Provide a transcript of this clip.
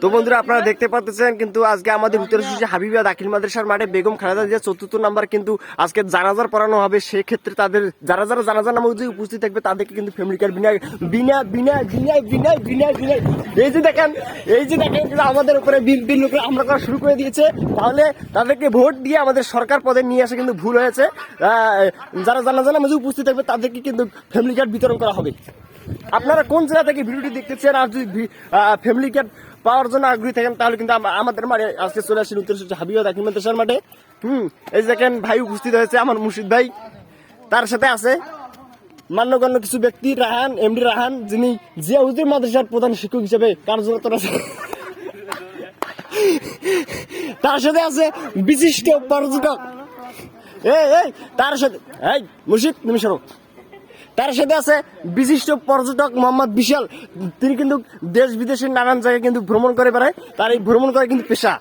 তো বন্ধুরা আপনারা দেখতে পাচ্ছেন কিন্তু আজকে আমাদের উত্তর শিশু হাবিবিয়া দাখিল মাদ্রাসার মাঠে বেগম খালেদা জিয়া ৪র্থ নাম্বার কিন্তু আজকে জানাজার পড়ানো হবে। সেক্ষেত্রে তাদের যারা যারা জানাজার নামে উপস্থিত থাকবে তাদেরকে কিন্তু ফ্যামিলি কার্ড বিনা বিনা বিনা বিনা বিনা বিনা বিনা এই যে দেখেন কিন্তু আমাদের উপরে বিল লোক আমরা করা শুরু করে দিয়েছে। তাহলে তাদেরকে ভোট দিয়ে আমাদের সরকার পদে নিয়ে আসা কিন্তু ভুল হয়েছে। যারা জানাজার নামে উপস্থিত থাকবে তাদেরকে কিন্তু ফ্যামিলি কার্ড বিতরণ করা হবে। আপনারা কোন জায়গা থেকে ভিডিওটি দেখতেছেন আর যদি ফ্যামিলি কার্ড পাওয়ার জন্য আগ্রহী থাকেন তাহলে কিন্তু আমাদের মাঠে আজকে চলে আসেন উত্তর শিশু হাবিবিয়া দাখিল মাদ্রাসার মাঠে। এই যে দেখেন ভাই উপস্থিত হয়েছে, আমার মুর্শিদ ভাই, তার সাথে আছে মান্যগণ্য কিছু ব্যক্তি রাহান, এমডি রাহান, যিনি জিয়া হুজুর মাদ্রাসার প্রধান শিক্ষক হিসেবে কার্যরত আছে। তার সাথে আছে বিশিষ্ট পর্যটক তার সাথে মুর্শিদ তুমি সরো। তার সাথে আছে বিশিষ্ট পর্যটক মোহাম্মদ বিশাল, তিনি কিন্তু দেশ বিদেশের নানান জায়গায় কিন্তু ভ্রমণ করে বেড়ায়, তার এই ভ্রমণ করে কিন্তু পেশা।